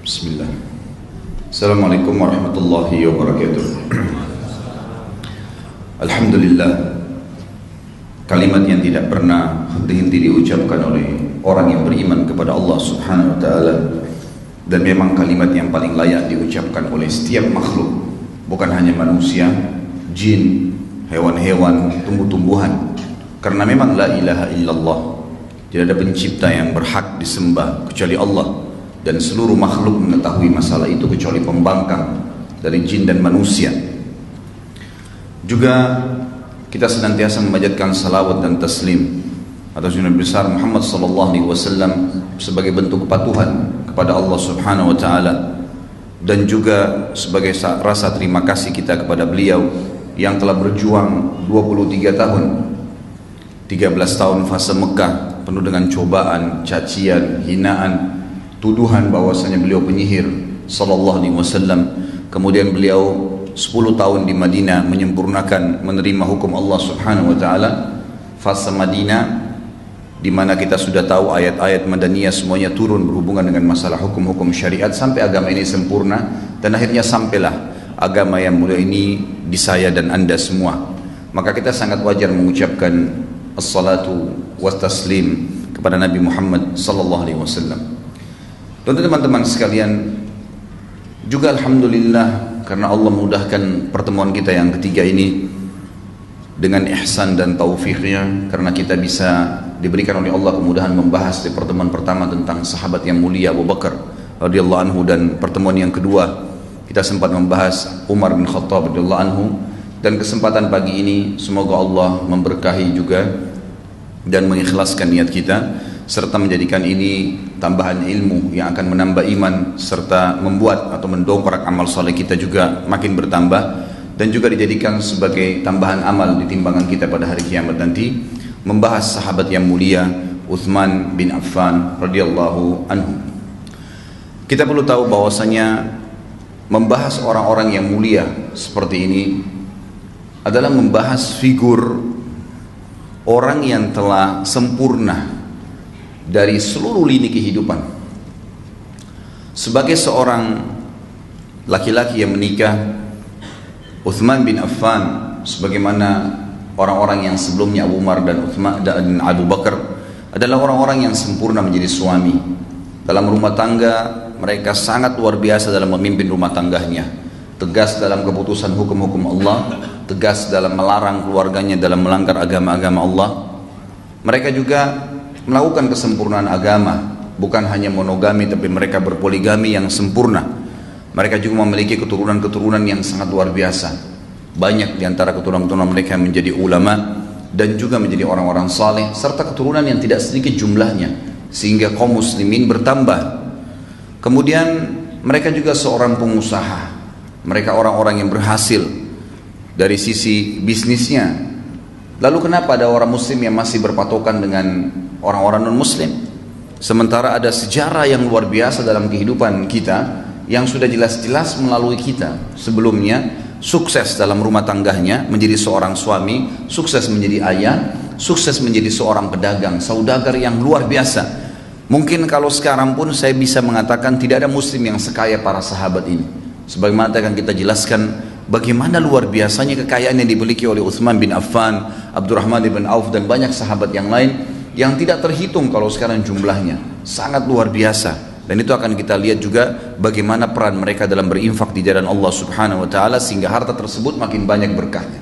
Bismillah. Assalamualaikum warahmatullahi wabarakatuh. Alhamdulillah, kalimat yang tidak pernah henti-henti diucapkan oleh orang yang beriman kepada Allah subhanahu wa ta'ala, dan memang kalimat yang paling layak diucapkan oleh setiap makhluk, bukan hanya manusia, jin, hewan-hewan, tumbuh-tumbuhan. Karena memang la ilaha illallah, tidak ada pencipta yang berhak disembah kecuali Allah, dan seluruh makhluk mengetahui masalah itu kecuali pembangkang dari jin dan manusia. Juga kita senantiasa memanjatkan salawat dan taslim atas Nabi besar Muhammad sallallahu alaihi wasallam sebagai bentuk kepatuhan kepada Allah subhanahu wa ta'ala, dan juga sebagai rasa terima kasih kita kepada beliau yang telah berjuang 23 tahun, 13 tahun fase Mekah penuh dengan cobaan, cacian, hinaan, tuduhan bahwasanya beliau penyihir sallallahu alaihi wasallam. Kemudian beliau 10 tahun di Madinah menyempurnakan menerima hukum Allah subhanahu wa ta'ala. Fase Madinah di mana kita sudah tahu ayat-ayat Madaniyah semuanya turun berhubungan dengan masalah hukum-hukum syariat sampai agama ini sempurna, dan akhirnya sampailah agama yang mulia ini di saya dan anda semua. Maka kita sangat wajar mengucapkan as-salatu wa taslim kepada Nabi Muhammad sallallahu alaihi wasallam. Tentu teman-teman sekalian, juga alhamdulillah karena Allah mudahkan pertemuan kita yang ketiga ini dengan ihsan dan taufiknya, karena kita bisa diberikan oleh Allah kemudahan membahas di pertemuan pertama tentang sahabat yang mulia Abu Bakar radhiyallahu anhu, dan pertemuan yang kedua kita sempat membahas Umar bin Khattab radhiyallahu anhu. Dan kesempatan pagi ini semoga Allah memberkahi juga dan mengikhlaskan niat kita, serta menjadikan ini tambahan ilmu yang akan menambah iman, serta membuat atau mendongkrak amal soleh kita juga makin bertambah, dan juga dijadikan sebagai tambahan amal di timbangan kita pada hari kiamat nanti, membahas sahabat yang mulia Uthman bin Affan radhiyallahu anhu. Kita perlu tahu bahwasanya membahas orang-orang yang mulia seperti ini adalah membahas figur orang yang telah sempurna dari seluruh lini kehidupan. Sebagai seorang laki-laki yang menikah, Uthman bin Affan sebagaimana orang-orang yang sebelumnya Abu Umar dan Uthman dan Abu Bakar adalah orang-orang yang sempurna menjadi suami. Dalam rumah tangga mereka sangat luar biasa dalam memimpin rumah tangganya, tegas dalam keputusan hukum-hukum Allah, tegas dalam melarang keluarganya dalam melanggar agama-agama Allah. Mereka juga melakukan kesempurnaan agama, bukan hanya monogami tapi mereka berpoligami yang sempurna. Mereka juga memiliki keturunan-keturunan yang sangat luar biasa. Banyak di antara keturunan-keturunan mereka menjadi ulama dan juga menjadi orang-orang saleh, serta keturunan yang tidak sedikit jumlahnya, sehingga kaum muslimin bertambah. Kemudian mereka juga seorang pengusaha. Mereka orang-orang yang berhasil dari sisi bisnisnya. Lalu kenapa ada orang muslim yang masih berpatokan dengan orang-orang non-muslim? Sementara ada sejarah yang luar biasa dalam kehidupan kita yang sudah jelas-jelas melalui kita. Sebelumnya sukses dalam rumah tangganya, menjadi seorang suami, sukses menjadi ayah, sukses menjadi seorang pedagang, saudagar yang luar biasa. Mungkin kalau sekarang pun saya bisa mengatakan tidak ada muslim yang sekaya para sahabat ini. Sebagaimana akan kita jelaskan bagaimana luar biasanya kekayaan yang dimiliki oleh Uthman bin Affan, Abdurrahman bin Auf, dan banyak sahabat yang lain yang tidak terhitung kalau sekarang jumlahnya, sangat luar biasa. Dan itu akan kita lihat juga bagaimana peran mereka dalam berinfak di jalan Allah subhanahu wa ta'ala, sehingga harta tersebut makin banyak berkahnya.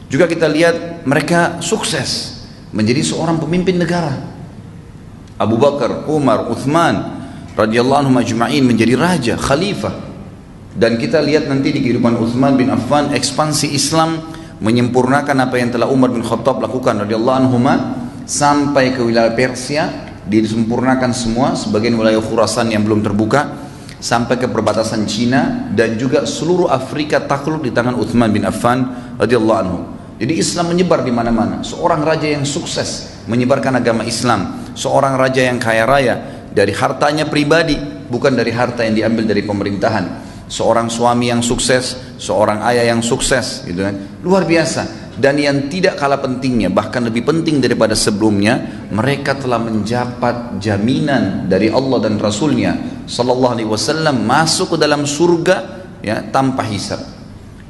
Juga kita lihat mereka sukses menjadi seorang pemimpin negara. Abu Bakar, Umar, Uthman radhiyallahu anhum ajma'in menjadi raja, khalifah. Dan kita lihat nanti di kehidupan Uthman bin Affan ekspansi Islam, menyempurnakan apa yang telah Umar bin Khattab lakukan radhiyallahu anhuma, sampai ke wilayah Persia disempurnakan semua, sebagian wilayah Khurasan yang belum terbuka, sampai ke perbatasan Cina, dan juga seluruh Afrika takluk di tangan Uthman bin Affan radhiyallahu anhu. Jadi Islam menyebar di mana-mana. Seorang raja yang sukses menyebarkan agama Islam, seorang raja yang kaya raya dari hartanya pribadi, bukan dari harta yang diambil dari pemerintahan. Seorang suami yang sukses, seorang ayah yang sukses, gitu kan. Luar biasa. dan yang tidak kalah pentingnya, bahkan lebih penting daripada sebelumnya, mereka telah mendapat jaminan dari Allah dan Rasulnya Sallallahu Alaihi Wasallam masuk ke dalam surga ya, tanpa hisab.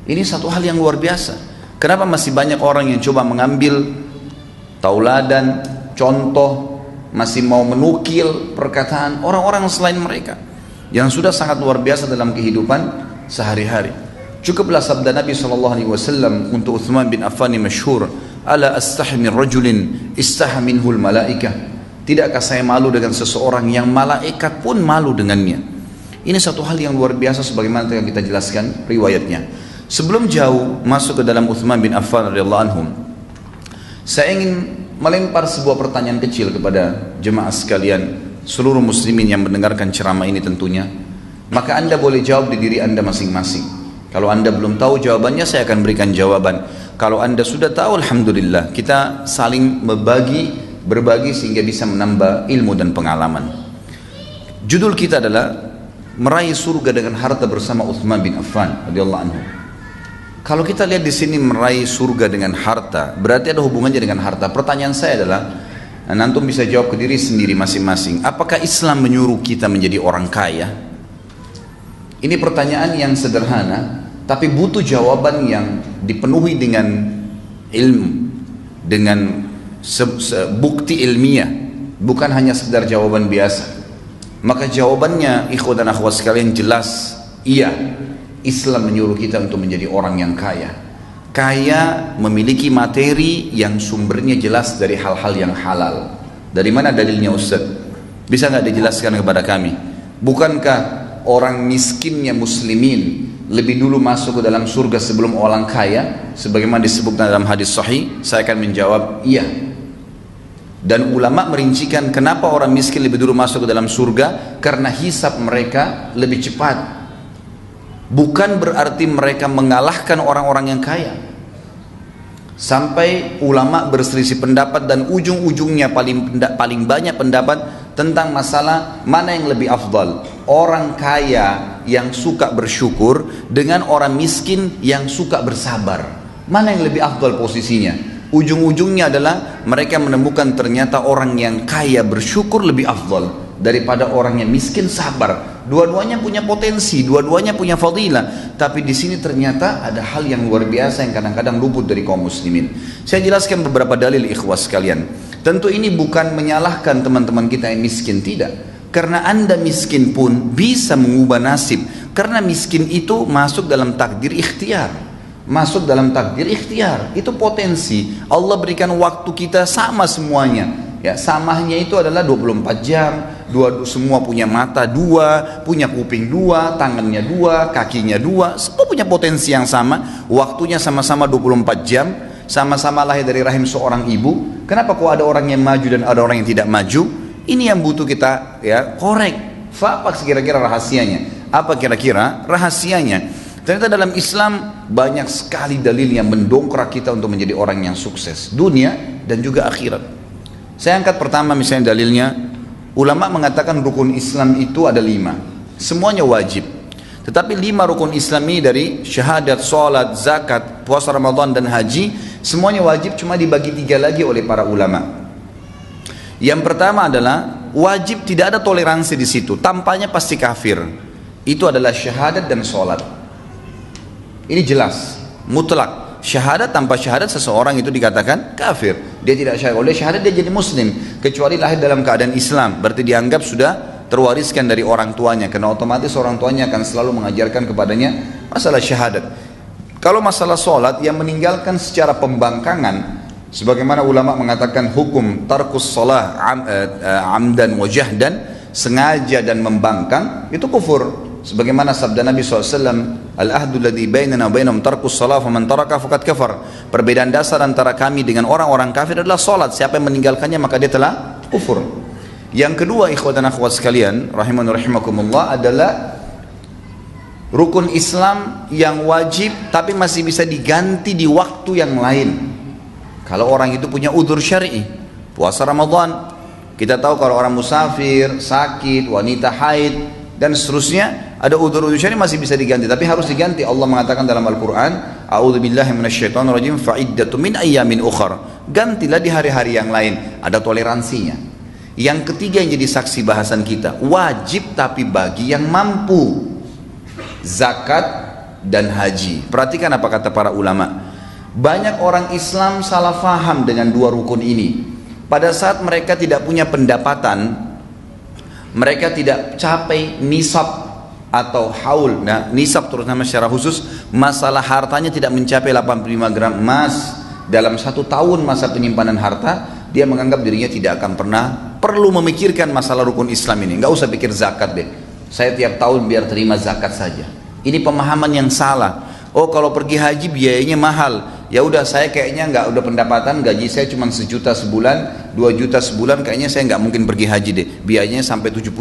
Ini satu hal yang luar biasa. Kenapa masih banyak orang yang coba mengambil tauladan, contoh, masih mau menukil perkataan orang-orang selain mereka yang sudah sangat luar biasa dalam kehidupan sehari-hari. Cukuplah sabda Nabi SAW untuk Uthman bin Affan yang masyhur, ala astahi min rajulin istaha minhul malaikah. Tidakkah saya malu dengan seseorang yang malaikat pun malu dengannya. Ini satu hal yang luar biasa sebagaimana yang kita jelaskan riwayatnya. Sebelum jauh masuk ke dalam Uthman bin Affan radhiyallahu anhum, saya ingin melempar sebuah pertanyaan kecil kepada jemaah sekalian, seluruh muslimin yang mendengarkan ceramah ini tentunya. Maka Anda boleh jawab di diri Anda masing-masing. Kalau Anda belum tahu jawabannya, saya akan berikan jawaban. Kalau Anda sudah tahu, alhamdulillah, kita saling berbagi sehingga bisa menambah ilmu dan pengalaman. Judul kita adalah meraih surga dengan harta bersama Uthman bin Affan radhiyallahu anhu. Kalau kita lihat di sini meraih surga dengan harta, berarti ada hubungannya dengan harta. Pertanyaan saya adalah, antum bisa jawab ke diri sendiri masing-masing. Apakah Islam menyuruh kita menjadi orang kaya? Ini pertanyaan yang sederhana, tapi butuh jawaban yang dipenuhi dengan ilmu, dengan bukti ilmiah, bukan hanya sekedar jawaban biasa. Maka jawabannya, ikhwan dan akhwat sekalian, jelas, iya. Islam menyuruh kita untuk menjadi orang yang kaya. Kaya memiliki materi yang sumbernya jelas dari hal-hal yang halal. Dari mana dalilnya Ustaz? Bisa nggak dijelaskan kepada kami? Bukankah orang miskinnya muslimin lebih dulu masuk ke dalam surga sebelum orang kaya? Sebagaimana disebutkan dalam hadis sahih, saya akan menjawab iya. Dan ulama merincikan kenapa orang miskin lebih dulu masuk ke dalam surga, karena hisab mereka lebih cepat. Bukan berarti mereka mengalahkan orang-orang yang kaya. Sampai ulama berselisih pendapat dan ujung-ujungnya paling banyak pendapat tentang masalah mana yang lebih afdal. Orang kaya yang suka bersyukur dengan orang miskin yang suka bersabar. Mana yang lebih afdal posisinya? Ujung-ujungnya adalah mereka menemukan ternyata orang yang kaya bersyukur lebih afdal daripada orang yang miskin sabar. Dua-duanya punya potensi, dua-duanya punya fadilah, tapi di sini ternyata ada hal yang luar biasa yang kadang-kadang luput dari kaum muslimin. Saya jelaskan beberapa dalil ikhwas sekalian. Tentu ini bukan menyalahkan teman-teman kita yang miskin, tidak. Karena Anda miskin pun bisa mengubah nasib. Karena miskin itu masuk dalam takdir ikhtiar. Masuk dalam takdir ikhtiar. Itu potensi. Allah berikan waktu kita sama semuanya. Ya, samanya itu adalah 24 jam, semua punya mata dua, punya kuping dua, tangannya dua, kakinya dua, semua punya potensi yang sama, waktunya sama-sama 24 jam, sama-sama lahir dari rahim seorang ibu. Kenapa kok ada orang yang maju dan ada orang yang tidak maju? Ini yang butuh kita ya korek. Apa kira-kira rahasianya? Apa kira-kira rahasianya? Ternyata dalam Islam banyak sekali dalil yang mendongkrak kita untuk menjadi orang yang sukses dunia dan juga akhirat. Saya angkat pertama misalnya dalilnya, ulama mengatakan rukun Islam itu ada 5, semuanya wajib. Tetapi 5 rukun Islam ini dari syahadat, salat, zakat, puasa Ramadan dan haji, semuanya wajib, cuma dibagi 3 lagi oleh para ulama. Yang pertama adalah wajib, tidak ada toleransi di situ, tampaknya pasti kafir. Itu adalah syahadat dan salat. Ini jelas, mutlak. Syahadat, tanpa syahadat seseorang itu dikatakan kafir. Dia tidak syahadat. Oleh syahadat dia jadi muslim, kecuali lahir dalam keadaan Islam, berarti dianggap sudah terwariskan dari orang tuanya, karena otomatis orang tuanya akan selalu mengajarkan kepadanya masalah syahadat. Kalau masalah sholat, yang meninggalkan secara pembangkangan, sebagaimana ulama mengatakan hukum tarkus sholah amdan wa jahdan, sengaja dan membangkang, itu kufur. Sebagaimana sabda Nabi SAW, al-ahdu ladhi bainana bainam tarkus salat faman taraka faqad kafar. Perbedaan dasar antara kami dengan orang-orang kafir adalah salat. Siapa yang meninggalkannya maka dia telah kufur. Yang kedua, ikhwan dan akhwat sekalian, rahiman rahimakumullah, adalah rukun Islam yang wajib tapi masih bisa diganti di waktu yang lain. Kalau orang itu punya udzur syar'i, puasa Ramadan. Kita tahu kalau orang musafir, sakit, wanita haid dan seterusnya, ada udzur syar'i masih bisa diganti, tapi harus diganti. Allah mengatakan dalam Al-Quran, a'udzubillahi minasyaitonirrajim fa'iddatu min ayyamin ukhra. Gantilah di hari-hari yang lain, ada toleransinya. Yang ketiga yang jadi saksi bahasan kita, wajib tapi bagi yang mampu. Zakat dan haji. Perhatikan apa kata para ulama. Banyak orang Islam salah faham dengan dua rukun ini. Pada saat mereka tidak punya pendapatan, mereka tidak capai nisab atau haul. Nah, nisab terutama secara khusus, masalah hartanya tidak mencapai 85 gram emas dalam 1 tahun masa penyimpanan harta, dia menganggap dirinya tidak akan pernah perlu memikirkan masalah rukun Islam ini. Nggak usah pikir zakat deh. Saya tiap tahun biar terima zakat saja. Ini pemahaman yang salah. Oh, kalau pergi haji biayanya mahal. Ya udah, saya kayaknya nggak, udah pendapatan gaji saya cuma 1 juta sebulan, 2 juta sebulan, kayaknya saya nggak mungkin pergi haji deh. Biayanya sampai 70-80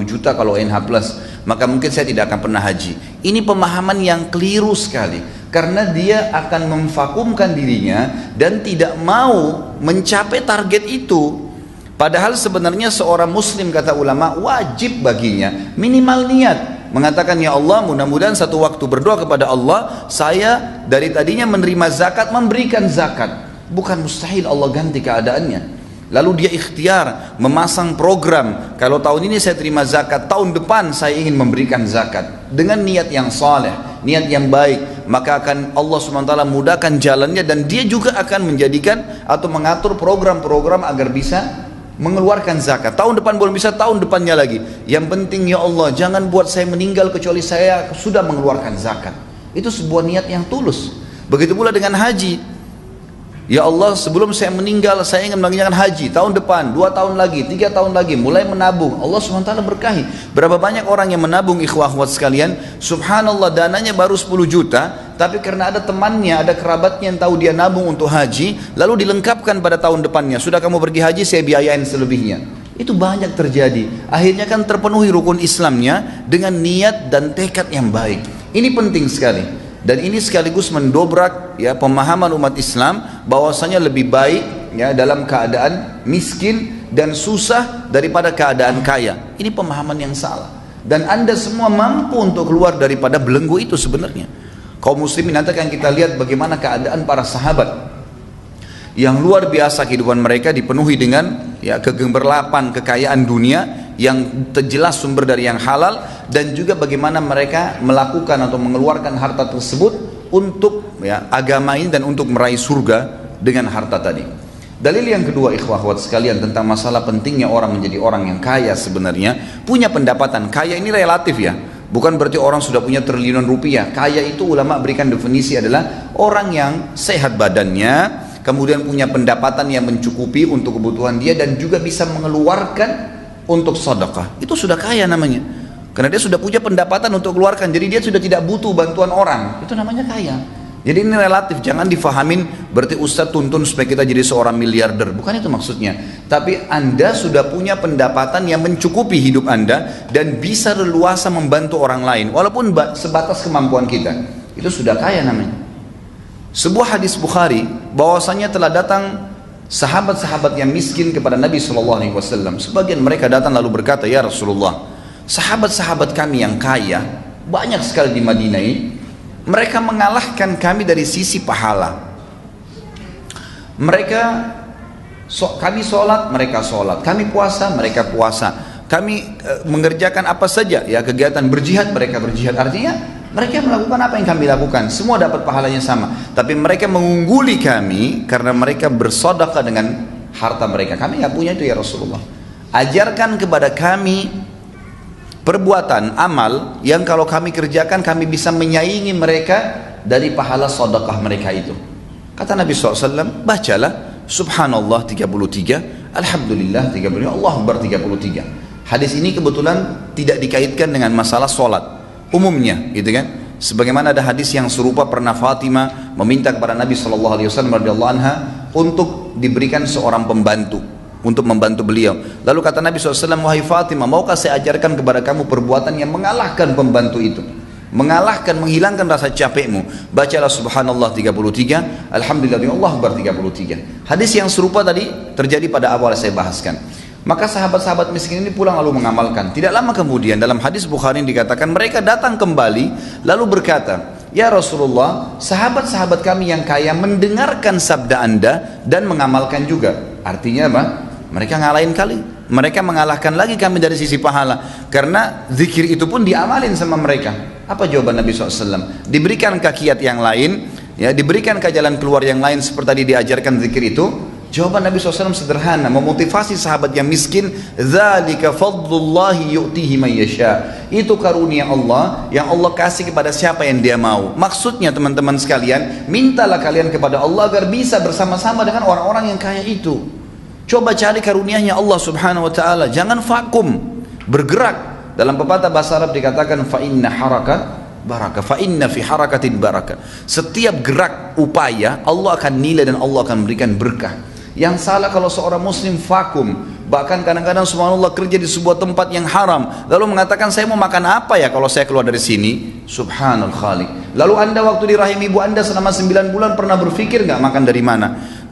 juta kalau NH plus. Maka mungkin saya tidak akan pernah haji. Ini pemahaman yang keliru sekali. Karena dia akan memvakumkan dirinya dan tidak mau mencapai target itu. Padahal sebenarnya seorang muslim, kata ulama, wajib baginya minimal niat. Mengatakan, ya Allah, mudah-mudahan satu waktu berdoa kepada Allah, saya dari tadinya menerima zakat, memberikan zakat. Bukan mustahil Allah ganti keadaannya. Lalu dia ikhtiar memasang program, kalau tahun ini saya terima zakat, tahun depan saya ingin memberikan zakat. Dengan niat yang saleh, niat yang baik, maka akan Allah SWT mudahkan jalannya, dan dia juga akan menjadikan atau mengatur program-program agar bisa mengeluarkan zakat. Tahun depan belum bisa, tahun depannya lagi. Yang penting, ya Allah, jangan buat saya meninggal kecuali saya sudah mengeluarkan zakat. Itu sebuah niat yang tulus. Begitu pula dengan haji. Ya Allah, sebelum saya meninggal saya ingin mengerjakan haji. Tahun depan, 2 tahun lagi, 3 tahun lagi, mulai menabung. Allah SWT berkahi. Berapa banyak orang yang menabung, ikhwah-akhwat sekalian, subhanallah, dananya baru 10 juta, tapi karena ada temannya, ada kerabatnya yang tahu dia nabung untuk haji, lalu dilengkapkan pada tahun depannya. Sudah kamu pergi haji, saya biayain selebihnya. Itu banyak terjadi. Akhirnya kan terpenuhi rukun Islamnya dengan niat dan tekad yang baik. Ini penting sekali. Dan ini sekaligus mendobrak ya pemahaman umat Islam bahwasanya lebih baik ya dalam keadaan miskin dan susah daripada keadaan kaya. Ini pemahaman yang salah. Dan Anda semua mampu untuk keluar daripada belenggu itu sebenarnya. Kaum muslimin, nanti akan kita lihat bagaimana keadaan para sahabat yang luar biasa, kehidupan mereka dipenuhi dengan ya kegemerlapan kekayaan dunia yang jelas sumber dari yang halal, dan juga bagaimana mereka melakukan atau mengeluarkan harta tersebut untuk ya agama ini dan untuk meraih surga dengan harta tadi. Dalil yang kedua, ikhwah-akhwat sekalian, tentang masalah pentingnya orang menjadi orang yang kaya, sebenarnya punya pendapatan. Kaya ini relatif ya, bukan berarti orang sudah punya triliunan rupiah. Kaya itu ulama berikan definisi adalah orang yang sehat badannya, kemudian punya pendapatan yang mencukupi untuk kebutuhan dia, dan juga bisa mengeluarkan untuk sedekah. Itu sudah kaya namanya, karena dia sudah punya pendapatan untuk keluarkan, jadi dia sudah tidak butuh bantuan orang. Itu namanya kaya. Jadi ini relatif, jangan difahamin berarti Ustadz tuntun supaya kita jadi seorang miliarder, bukan itu maksudnya. Tapi Anda sudah punya pendapatan yang mencukupi hidup Anda dan bisa leluasa membantu orang lain walaupun sebatas kemampuan kita. Itu sudah kaya namanya. Sebuah hadis Bukhari bahwasanya telah datang sahabat-sahabat yang miskin kepada Nabi SAW. Sebagian mereka datang lalu berkata, ya Rasulullah, sahabat-sahabat kami yang kaya banyak sekali di Madinah ini, mereka mengalahkan kami dari sisi pahala. Kami sholat, mereka sholat. Kami puasa, mereka puasa. Kami mengerjakan apa saja ya kegiatan berjihad, mereka berjihad. Artinya mereka melakukan apa yang kami lakukan, semua dapat pahalanya sama. Tapi mereka mengungguli kami karena mereka bersedekah dengan harta mereka. Kami nggak punya itu ya Rasulullah. Ajarkan kepada kami perbuatan amal yang kalau kami kerjakan kami bisa menyaingi mereka dari pahala sedekah mereka itu. Kata Nabi SAW, bacalah Subhanallah 33, Alhamdulillah 33, Allah Akbar 33. Hadis ini kebetulan tidak dikaitkan dengan masalah sholat umumnya, gitu kan? Sebagaimana ada hadis yang serupa, pernah Fatimah meminta kepada Nabi SAW radhiyallahu anha untuk diberikan seorang pembantu untuk membantu beliau. Lalu kata Nabi SAW, wahai Fatimah, maukah saya ajarkan kepada kamu perbuatan yang mengalahkan pembantu itu, mengalahkan, menghilangkan rasa capekmu? Bacalah Subhanallah 33, Alhamdulillah, Allah Akbar 33. Hadis yang serupa tadi terjadi pada awal saya bahaskan. Maka sahabat-sahabat miskin ini pulang lalu mengamalkan. Tidak lama kemudian dalam hadis Bukhari dikatakan mereka datang kembali lalu berkata, ya Rasulullah, sahabat-sahabat kami yang kaya mendengarkan sabda Anda dan mengamalkan juga. Artinya apa? Mereka ngalahin kali, mereka mengalahkan lagi kami dari sisi pahala, karena zikir itu pun diamalin sama mereka. Apa jawaban Nabi SAW? Diberikan kiat yang lain, ya, diberikan ke jalan keluar yang lain seperti tadi diajarkan zikir itu. Jawaban Nabi SAW sederhana, memotivasi sahabat yang miskin, dzalika fadlullahi yu'tihi man yasha. Itu karunia Allah yang Allah kasih kepada siapa yang Dia mau. Maksudnya teman-teman sekalian, mintalah kalian kepada Allah agar bisa bersama-sama dengan orang-orang yang kaya itu. Coba cari karunia-Nya Allah Subhanahu wa taala, jangan vakum, bergerak. Dalam pepatah bahasa Arab dikatakan fa inna harakat barakah, fa inna fi harakatin barakah. Setiap gerak upaya Allah akan nilai dan Allah akan berikan berkah. Yang salah kalau seorang muslim vakum, bahkan kadang-kadang subhanallah kerja di sebuah tempat yang haram, lalu mengatakan saya mau makan apa ya kalau saya keluar dari sini. Subhanal Khaliq. Lalu anda waktu di rahim ibu anda selama 9 bulan pernah berpikir nggak makan dari mana?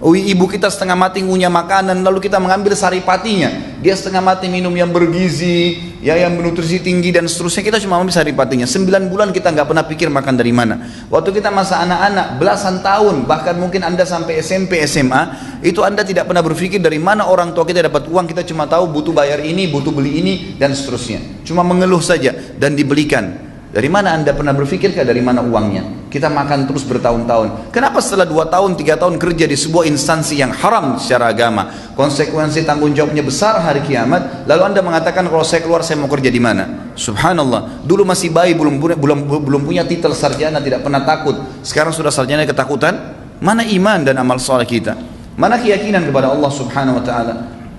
Ibu kita setengah mati ngunyah makanan, lalu kita mengambil saripatinya. Dia setengah mati minum yang bergizi, ya, yang bernutrisi tinggi dan seterusnya. Kita cuma ambil saripatinya. 9 bulan kita nggak pernah pikir makan dari mana. Waktu kita masa anak-anak, belasan tahun, bahkan mungkin anda sampai SMP, SMA, itu anda tidak pernah berpikir dari mana orang tua kita dapat uang. Kita cuma tahu butuh bayar ini, butuh beli ini dan seterusnya. Cuma mengeluh saja dan dibelikan. Dari mana anda pernah berpikirkah dari mana uangnya? Kita makan terus bertahun-tahun. Kenapa setelah 2 tahun, 3 tahun kerja di sebuah instansi yang haram secara agama, konsekuensi tanggung jawabnya besar hari kiamat, lalu anda mengatakan kalau saya keluar saya mau kerja di mana? Subhanallah. Dulu masih bayi, belum punya titel sarjana, tidak pernah takut. Sekarang sudah sarjana ketakutan. Mana iman dan amal saleh kita? Mana keyakinan kepada Allah Subhanahu wa taala?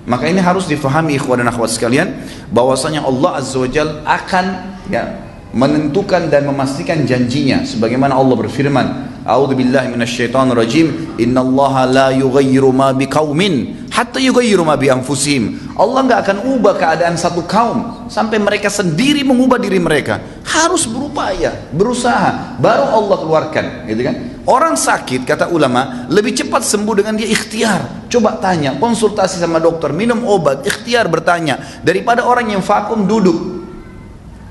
Maka ini harus difahami ikhwan dan akhwat sekalian, bahwasanya Allah Azza wa Jalla akan, ya, menentukan dan memastikan janjinya sebagaimana Allah berfirman, a'udzubillahi minasyaitonirrajim, innallaha la yughayyiru ma biqaumin hatta yughayyiru ma bi anfusihim. Allah enggak akan ubah keadaan satu kaum sampai mereka sendiri mengubah diri mereka. Harus berupaya, berusaha, baru Allah keluarkan, gitu kan? Orang sakit, kata ulama, lebih cepat sembuh dengan dia ikhtiar. Coba tanya, konsultasi sama dokter, minum obat, ikhtiar bertanya, daripada orang yang vakum duduk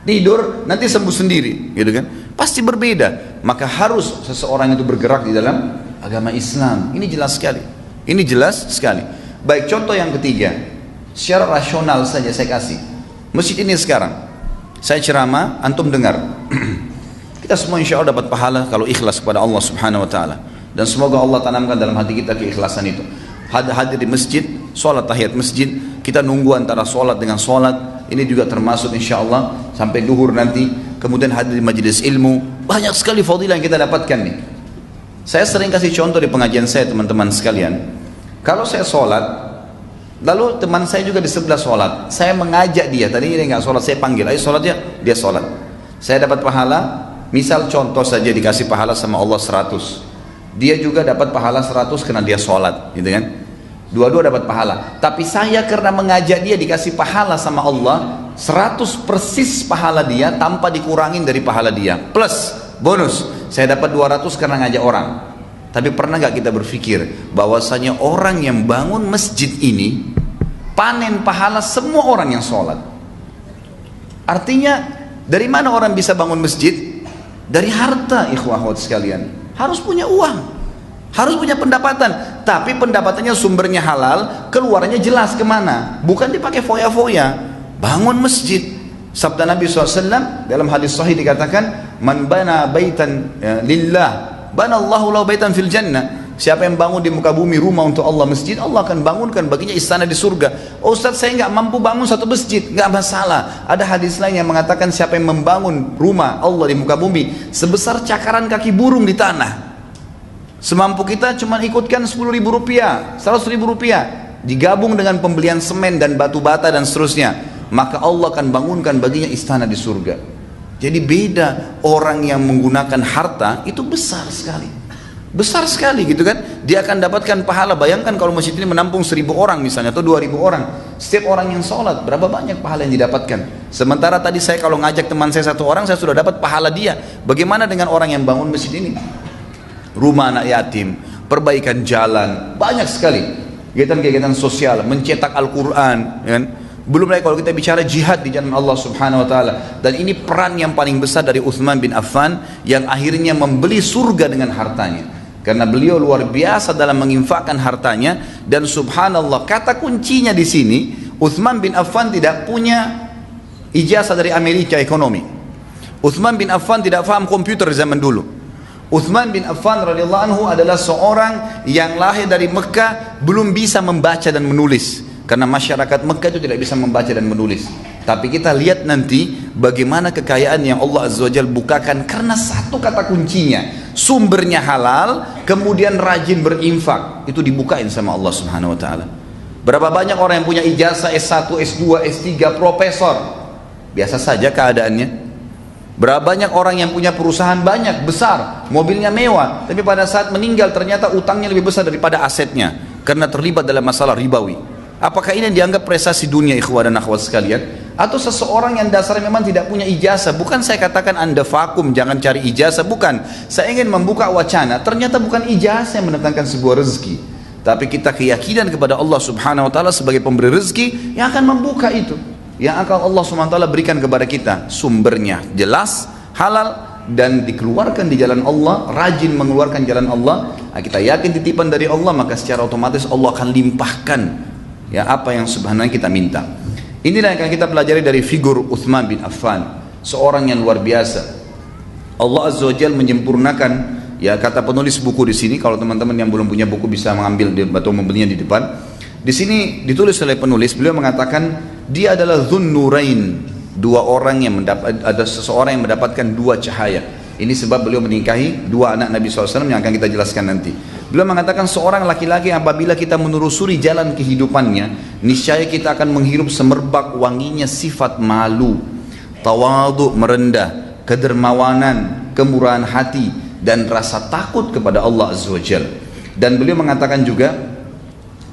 tidur nanti sembuh sendiri, gitu kan? Pasti berbeda. Maka harus seseorang itu bergerak di dalam agama Islam. Ini jelas sekali. Ini jelas sekali. Baik, contoh yang ketiga, secara rasional saja saya kasih. Masjid ini sekarang, saya ceramah, antum dengar. Kita semua insya Allah dapat pahala kalau ikhlas kepada Allah Subhanahu Wa Taala. Dan semoga Allah tanamkan dalam hati kita keikhlasan itu. Hadir di masjid, sholat tahiyat masjid, kita nunggu antara sholat dengan sholat. Ini juga termasuk insya Allah sampai duhur nanti. Kemudian hadir di majelis ilmu. Banyak sekali fadilah yang kita dapatkan nih. Saya sering kasih contoh di pengajian saya teman-teman sekalian. Kalau saya sholat, lalu teman saya juga di sebelah sholat, saya mengajak dia, tadi dia nggak sholat, saya panggil, ayo sholat ya, dia sholat. Saya dapat pahala, misal contoh saja dikasih pahala sama Allah 100. Dia juga dapat pahala 100 karena dia sholat, gitu kan? Dua-dua dapat pahala. Tapi saya karena mengajak dia dikasih pahala sama Allah 100 persis pahala dia tanpa dikurangin dari pahala dia. Plus bonus, saya dapat 200 karena ngajak orang. Tapi pernah gak kita berpikir bahwasanya orang yang bangun masjid ini panen pahala semua orang yang sholat? Artinya dari mana orang bisa bangun masjid? Dari harta, ikhwah akhwat sekalian. Harus punya uang, harus punya pendapatan, tapi pendapatannya sumbernya halal, keluarnya jelas kemana, bukan dipakai foya-foya. Bangun masjid. Sabda Nabi SAW dalam hadis sahih dikatakan, man bana baitan lillah, bana Allahu lahu baitan fil jannah. Siapa yang bangun di muka bumi rumah untuk Allah, masjid, Allah akan bangunkan baginya istana di surga. Oh Ustaz, saya nggak mampu bangun satu masjid, nggak masalah. Ada hadis lain yang mengatakan siapa yang membangun rumah Allah di muka bumi sebesar cakaran kaki burung di tanah, semampu kita cuma ikutkan 10.000 rupiah, 100.000 rupiah, digabung dengan pembelian semen dan batu bata dan seterusnya, maka Allah akan bangunkan baginya istana di surga. Jadi beda, orang yang menggunakan harta itu besar sekali. Besar sekali gitu kan, dia akan dapatkan pahala. Bayangkan kalau masjid ini menampung 1.000 orang misalnya, atau 2.000 orang, setiap orang yang sholat berapa banyak pahala yang didapatkan. Sementara tadi saya kalau ngajak teman saya 1 orang, saya sudah dapat pahala dia. Bagaimana dengan orang yang bangun masjid ini? Rumah anak yatim, perbaikan jalan, banyak sekali kegiatan-kegiatan sosial, mencetak Al-Quran, kan? Belum lagi kalau kita bicara jihad di jalan Allah Subhanahu wa taala. Dan ini peran yang paling besar dari Uthman bin Affan yang akhirnya membeli surga dengan hartanya. Karena beliau luar biasa dalam menginfakkan hartanya, dan subhanallah, kata kuncinya di sini, Uthman bin Affan tidak punya ijazah dari Amerika ekonomi. Uthman bin Affan tidak paham komputer di zaman dulu. Uthman bin Affan radhiyallahu anhu adalah seorang yang lahir dari Mekah, belum bisa membaca dan menulis. Karena masyarakat Mekah itu tidak bisa membaca dan menulis. Tapi kita lihat nanti bagaimana kekayaan yang Allah Azza wa Jalla bukakan karena satu kata kuncinya, sumbernya halal, kemudian rajin berinfak. Itu dibukain sama Allah Subhanahu wa taala. Berapa banyak orang yang punya ijazah S1, S2, S3, profesor, biasa saja keadaannya. Berapa banyak orang yang punya perusahaan banyak, besar, mobilnya mewah, tapi pada saat meninggal ternyata utangnya lebih besar daripada asetnya karena terlibat dalam masalah ribawi. Apakah ini dianggap prestasi dunia, ikhwan dan akhwat sekalian? Atau seseorang yang dasarnya memang tidak punya ijazah? Bukan saya katakan Anda vakum, jangan cari ijazah, bukan. Saya ingin membuka wacana, ternyata bukan ijazah yang mendatangkan sebuah rezeki, tapi kita keyakinan kepada Allah Subhanahu wa taala sebagai pemberi rezeki yang akan membuka itu, yang akan Allah Subhanahu wa taala berikan kepada kita. Sumbernya jelas, halal, dan dikeluarkan di jalan Allah, rajin mengeluarkan jalan Allah. Kita yakin titipan dari Allah, maka secara otomatis Allah akan limpahkan ya apa yang sebenarnya kita minta. Inilah yang akan kita pelajari dari figur Uthman bin Affan, seorang yang luar biasa. Allah Azza wa Jalla menyempurnakan, ya kata penulis buku di sini, kalau teman-teman yang belum punya buku bisa mengambil atau membelinya di depan. Di sini ditulis oleh penulis, beliau mengatakan dia adalah Dzun Nurain, dua orang yang ada seseorang yang mendapatkan dua cahaya. Ini sebab beliau menikahi dua anak Nabi SAW yang akan kita jelaskan nanti. Beliau mengatakan seorang laki-laki apabila kita menelusuri jalan kehidupannya, niscaya kita akan menghirup semerbak wanginya sifat malu, tawadhu, merendah, kedermawanan, kemurahan hati, dan rasa takut kepada Allah Azza wa Jalla. Dan beliau mengatakan juga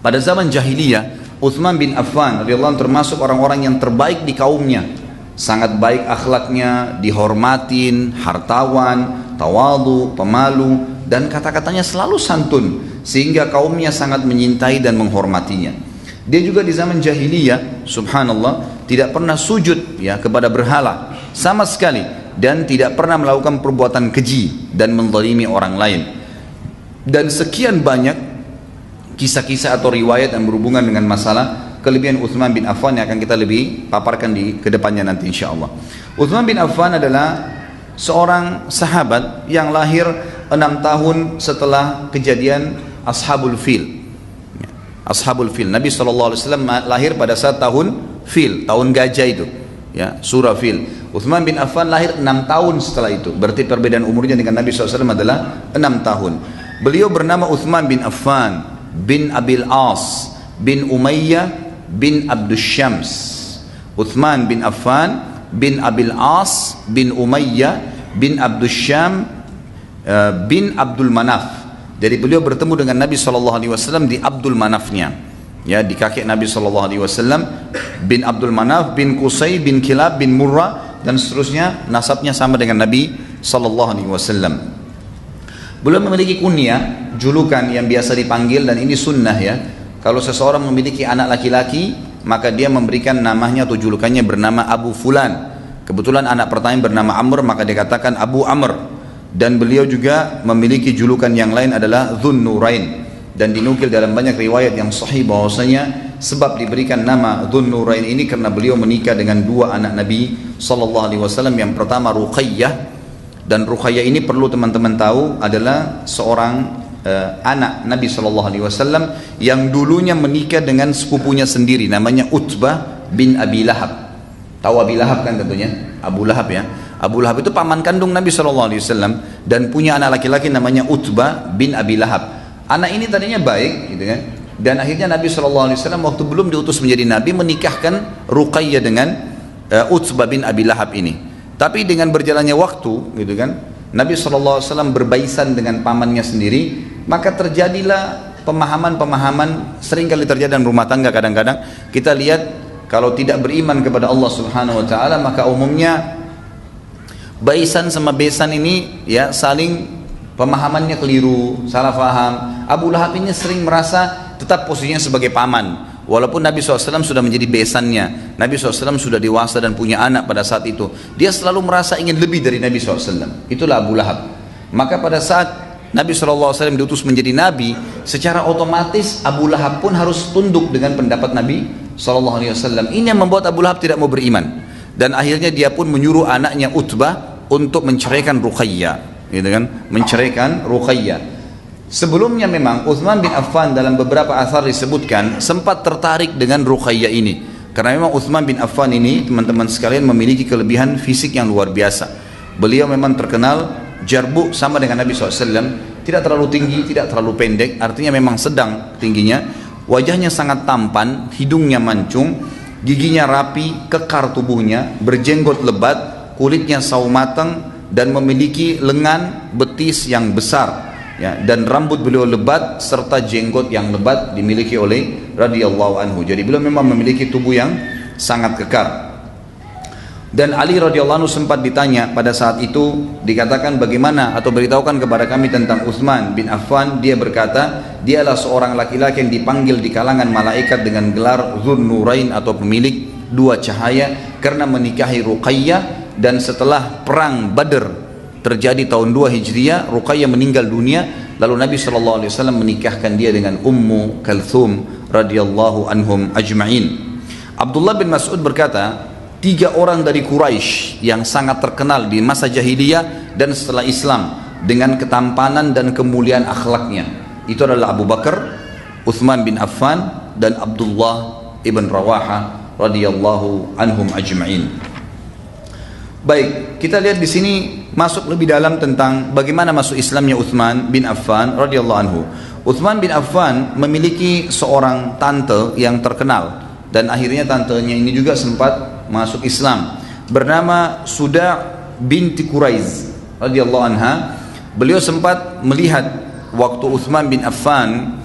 pada zaman jahiliyah, Uthman bin Affan radhiyallahu anhu termasuk orang-orang yang terbaik di kaumnya. Sangat baik akhlaknya, dihormatin, hartawan, tawadhu, pemalu, dan kata-katanya selalu santun, sehingga kaumnya sangat menyintai dan menghormatinya. Dia juga di zaman jahiliyah, subhanallah, tidak pernah sujud ya kepada berhala sama sekali, dan tidak pernah melakukan perbuatan keji dan menzalimi orang lain. Dan sekian banyak kisah-kisah atau riwayat yang berhubungan dengan masalah kelebihan Uthman bin Affan yang akan kita lebih paparkan di kedepannya nanti insyaallah. Uthman bin Affan adalah seorang sahabat yang lahir 6 tahun setelah kejadian Ashabul Fil. Ashabul Fil, Nabi SAW lahir pada saat tahun Fil, tahun gajah itu ya, surah Fil. Uthman bin Affan lahir 6 tahun setelah itu, berarti perbedaan umurnya dengan Nabi SAW adalah 6 tahun. Beliau bernama Uthman bin Affan bin Abil As bin Umayyah bin Abdus Syams. Uthman bin Affan bin Abil As bin Umayyah bin Abdus Syam bin Abdul Manaf. Jadi beliau bertemu dengan Nabi SAW di Abdul Manafnya, ya, di kakek Nabi SAW, bin Abdul Manaf bin Qusay bin Kilab bin Murrah, dan seterusnya nasabnya sama dengan Nabi SAW. Beliau memiliki kunyah, julukan yang biasa dipanggil, dan ini sunnah ya. Kalau seseorang memiliki anak laki-laki, maka dia memberikan namanya atau julukannya bernama Abu Fulan. Kebetulan anak pertama bernama Amr, maka dikatakan Abu Amr. Dan beliau juga memiliki julukan yang lain adalah Dzun Nurain. Dan dinukil dalam banyak riwayat yang sahih bahwasanya sebab diberikan nama Dzun Nurain ini karena beliau menikah dengan dua anak Nabi SAW. Yang pertama Ruqayyah, dan Ruqayyah ini perlu teman-teman tahu adalah seorang anak Nabi SAW yang dulunya menikah dengan sepupunya sendiri, namanya Utbah bin Abi Lahab. Tahu Abi Lahab kan tentunya, Abu Lahab ya. Abu Lahab itu paman kandung Nabi SAW dan punya anak laki-laki namanya Utbah bin Abi Lahab. Anak ini tadinya baik gitu kan, dan akhirnya Nabi SAW waktu belum diutus menjadi Nabi menikahkan Ruqayyah dengan Utbah bin Abi Lahab ini. Tapi dengan berjalannya waktu gitu kan, Nabi SAW berbaisan dengan pamannya sendiri, maka terjadilah pemahaman-pemahaman seringkali terjadi dalam rumah tangga. Kadang-kadang kita lihat kalau tidak beriman kepada Allah Subhanahu wa taala, maka umumnya baisan sama besan ini ya saling pemahamannya keliru, salah faham. Abu Lahab ini sering merasa tetap posisinya sebagai paman. Walaupun Nabi SAW sudah menjadi besannya, Nabi SAW sudah dewasa dan punya anak pada saat itu, dia selalu merasa ingin lebih dari Nabi SAW. Itulah Abu Lahab. Maka pada saat Nabi SAW diutus menjadi Nabi, secara otomatis Abu Lahab pun harus tunduk dengan pendapat Nabi SAW. Ini yang membuat Abu Lahab tidak mau beriman. Dan akhirnya dia pun menyuruh anaknya Utbah untuk menceraikan Ruqayyah, gitu kan? Menceraikan Ruqayyah. Sebelumnya memang Uthman bin Affan dalam beberapa asar disebutkan sempat tertarik dengan Ruqayyah ini. Karena memang Uthman bin Affan ini, teman-teman sekalian, memiliki kelebihan fisik yang luar biasa. Beliau memang terkenal jarbu sama dengan Nabi SAW, tidak terlalu tinggi, tidak terlalu pendek, artinya memang sedang tingginya. Wajahnya sangat tampan, hidungnya mancung, giginya rapi, kekar tubuhnya, berjenggot lebat, kulitnya sawo matang, dan memiliki lengan betis yang besar. Ya, dan rambut beliau lebat serta jenggot yang lebat dimiliki oleh radhiyallahu anhu. Jadi beliau memang memiliki tubuh yang sangat kekar. Dan Ali radhiyallahu anhu sempat ditanya pada saat itu, dikatakan bagaimana atau beritahukan kepada kami tentang Uthman bin Affan. Dia berkata, dialah seorang laki-laki yang dipanggil di kalangan malaikat dengan gelar Dzun Nurain atau pemilik dua cahaya karena menikahi Ruqayyah. Dan setelah perang Badr terjadi tahun 2 Hijriah, Ruqayyah meninggal dunia, lalu Nabi SAW menikahkan dia dengan Ummu Kalthum radhiyallahu anhum ajma'in. Abdullah bin Mas'ud berkata, 3 orang dari Quraisy yang sangat terkenal di masa jahiliyah dan setelah Islam dengan ketampanan dan kemuliaan akhlaknya, itu adalah Abu Bakar, Uthman bin Affan, dan Abdullah ibn Rawaha radhiyallahu anhum ajma'in. Baik, kita lihat di sini masuk lebih dalam tentang bagaimana masuk Islamnya Uthman bin Affan radhiyallahu anhu. Uthman bin Affan memiliki seorang tante yang terkenal, dan akhirnya tantenya ini juga sempat masuk Islam, bernama Suda binti Quraiz radhiyallahu anha. Beliau sempat melihat waktu Uthman bin Affan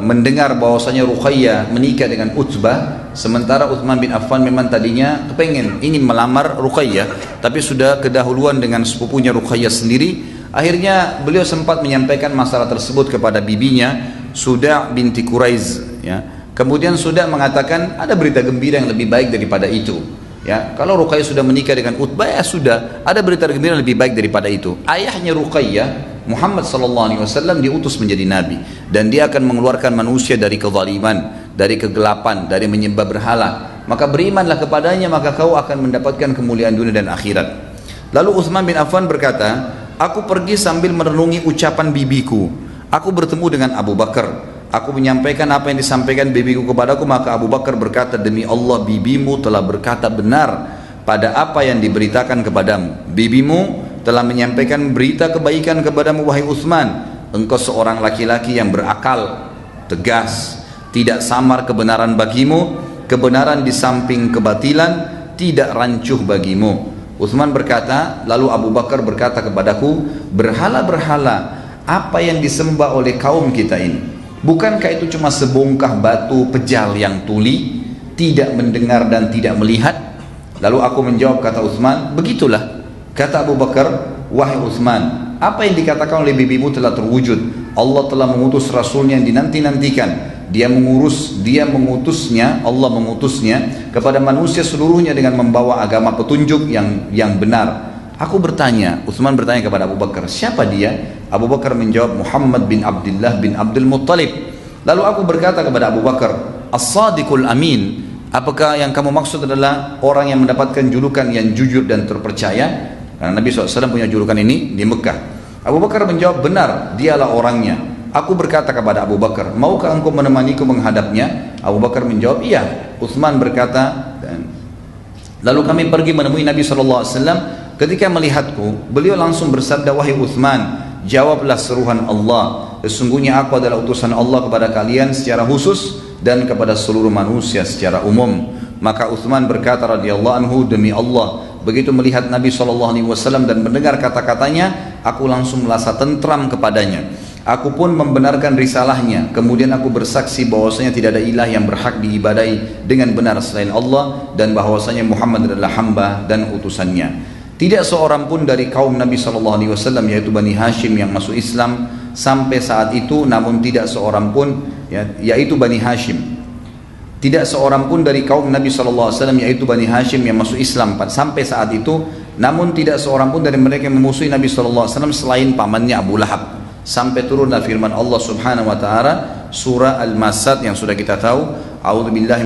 mendengar bahwasanya Ruqayyah menikah dengan Utbah, sementara Uthman bin Affan memang tadinya kepengen ini melamar Ruqayyah, tapi sudah kedahuluan dengan sepupunya Ruqayyah sendiri. Akhirnya beliau sempat menyampaikan masalah tersebut kepada bibinya Suda binti Quraiz, ya. Kemudian Suda mengatakan ada berita gembira yang lebih baik daripada itu, ya. Kalau Ruqayyah sudah menikah dengan Utbah, ya sudah, ada berita gembira yang lebih baik daripada itu. Ayahnya Ruqayyah, Muhammad SAW, diutus menjadi nabi, dan dia akan mengeluarkan manusia dari kezaliman, dari kegelapan, dari menyembah berhala. Maka berimanlah kepadanya, maka kau akan mendapatkan kemuliaan dunia dan akhirat. Lalu Uthman bin Affan berkata, aku pergi sambil merenungi ucapan bibiku. Aku bertemu dengan Abu Bakar. Aku menyampaikan apa yang disampaikan bibiku kepadaku, maka Abu Bakar berkata, demi Allah bibimu telah berkata benar pada apa yang diberitakan kepadamu. Bibimu telah menyampaikan berita kebaikan kepadamu, wahai Uthman. Engkau seorang laki-laki yang berakal, tegas, tidak samar kebenaran bagimu, kebenaran di samping kebatilan tidak rancuh bagimu. Uthman berkata, lalu Abu Bakar berkata kepadaku, berhala-berhala apa yang disembah oleh kaum kita ini, bukankah itu cuma sebongkah batu pejal yang tuli, tidak mendengar dan tidak melihat? Lalu aku menjawab, kata Uthman, begitulah. Kata Abu Bakar, wahai Uthman, apa yang dikatakan oleh bibimu telah terwujud. Allah telah mengutus Rasulnya yang dinanti-nantikan. Allah mengutusnya kepada manusia seluruhnya dengan membawa agama petunjuk yang benar. Aku bertanya, Uthman bertanya kepada Abu Bakar, siapa dia? Abu Bakar menjawab, Muhammad bin Abdullah bin Abdul Muttalib. Lalu aku berkata kepada Abu Bakar, As-Sadiqul Amin, apakah yang kamu maksud adalah orang yang mendapatkan julukan yang jujur dan terpercaya? Karena Nabi SAW punya julukan ini di Mekah. Abu Bakar menjawab, benar, dialah orangnya. Aku berkata kepada Abu Bakar, maukah engkau menemaniku menghadapnya? Abu Bakar menjawab, iya. Uthman berkata, lalu kami pergi menemui Nabi SAW. Ketika melihatku, beliau langsung bersabda, wahai Uthman, jawablah seruhan Allah. Sesungguhnya aku adalah utusan Allah kepada kalian secara khusus dan kepada seluruh manusia secara umum. Maka Uthman berkata radhiyallahu anhu, demi Allah, begitu melihat Nabi SAW dan mendengar kata-katanya, aku langsung merasa tentram kepadanya. Aku pun membenarkan risalahnya. Kemudian aku bersaksi bahwasanya tidak ada ilah yang berhak diibadai dengan benar selain Allah, dan bahwasanya Muhammad adalah hamba dan utusannya. Tidak seorang pun dari kaum Nabi SAW, yaitu Bani Hashim, yang masuk Islam sampai saat itu, namun tidak seorang pun, yaitu Bani Hashim, Tidak seorang pun dari kaum Nabi SAW, yaitu Bani Hashim, yang masuk Islam sampai saat itu. Namun tidak seorang pun dari mereka yang memusuhi Nabi SAW selain pamannya Abu Lahab. Sampai turunlah firman Allah Subhanahu Wa Taala surah Al-Masad yang sudah kita tahu. A'udzubillahi